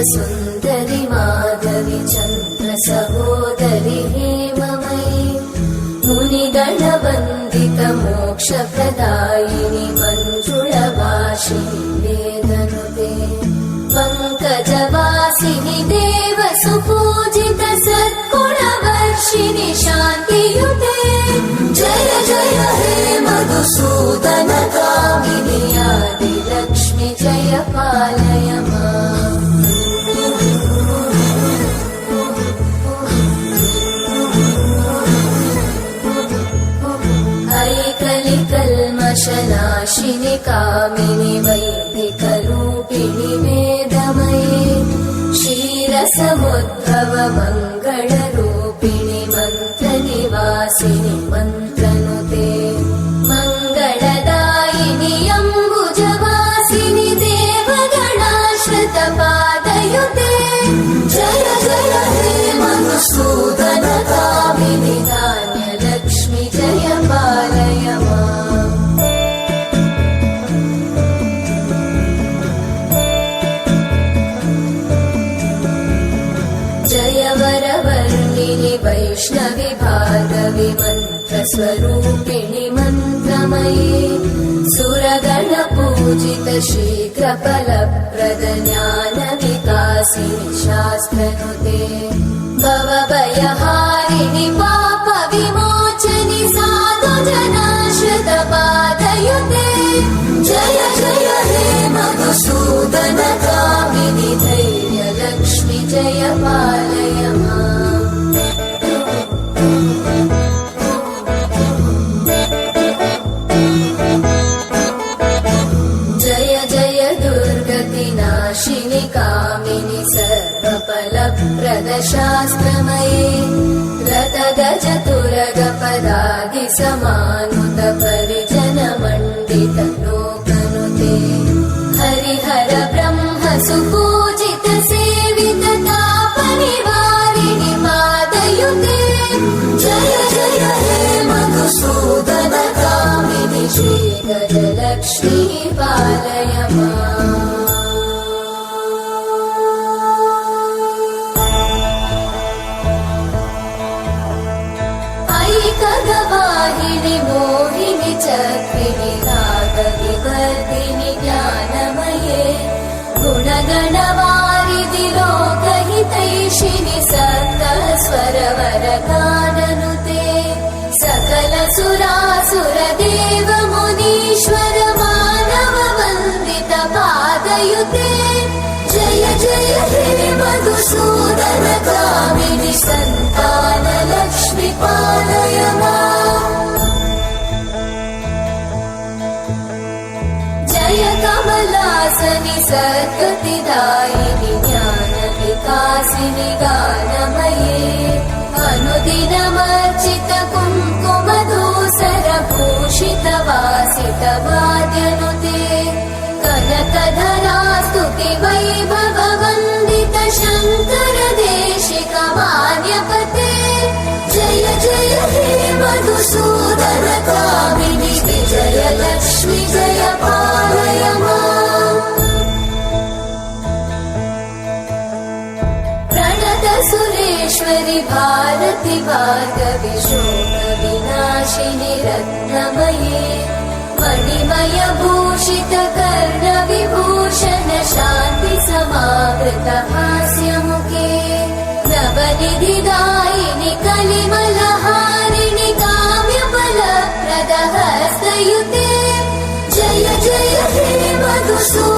सुन्दरि माधवि चन्द्र सहोदरि हेममयि मुनिगणवन्दित मोक्षप्रदायिनि मञ्जुळभाषिणि वेदनुते पङ्कजवासिनि देव सुपूजित सद्गुणवर्षिणि शान्तियुते जय जय हे मधुसूदन कामिनि आदिलक्ष्मि जय पालय माम् कल्मषनाशिनि कामिनि वैदिकरूपिणि वेदमये क्षीरसमुद्भव मङ्गलरूपिणि मन्त्रनिवासिनि मन्त्रनुते मङ्गलदायिनि अम्बुजवासिनि देवगणाश्रितपादयुते जय जय हे मधुसूदन कामिनि धान्यलक्ष्मि जय पालय माम् जय वरवर्णिनि वैष्णवि भार्गवि मन्त्रस्वरूपिणि मन्त्रमये सुरगणपूजित शीघ्रफलप्रद ज्ञानविकासिनि शास्त्रनुते भवभयहारिणि पापविमोचनि साधुजनाश्रितपादयुते जय जय हे मधुसूदन कामिनि धैर्यलक्ष्मि जय पालय माम् जय जय दुर्गतिनाशिनि कामिनि सर्वफलप्रद शास्त्रमये रतगजतुरगपदादिसमानुत परिजनमण्डित लोकनुते हरिहर ब्रह्म सुपूजित सेवित तापनिवारिणि पादयुते जय जय हे मधुसूदन कामिनि श्रीगजलक्ष्मी पालय माम् ऐकगवाहिनि मोहिनि चक्रिणि रागविवर्धिनि ज्ञानमये गुणगणवारिधि लोकहितैषिणि सप्तस्वरवरगाननुते सकल सुरासुर देव मुनीश्वर मानव वन्दित पादयुते जय जय हे मधुसूदन कामिनि सन्तान लक्ष्मि पालय माम् जय कमलासनि सद्गतिदायिनि ज्ञानविकासिनि गानमये अनुदिनमर्चित कुङ्कुमधूसर भूषित वासित वाद्यनुते कनकधरा स्तुति वैभव वन्दित शङ्कर देशिक मान्यपते जय जय हे मधुसूदन कामिनि विजय लक्ष्मि जय पालय माम् प्रणत सुरेश्वरि भारति भार्गवि शोकविनाशिनि रत्नमये मणिमय भूषित कर्ण विभूषण शान्ति समावृत हास्यमुखे नवनिधिदायिनि कलिमलहारिणि काम्यफलप्रद हस्तयुते जय जय हे मधुसूदन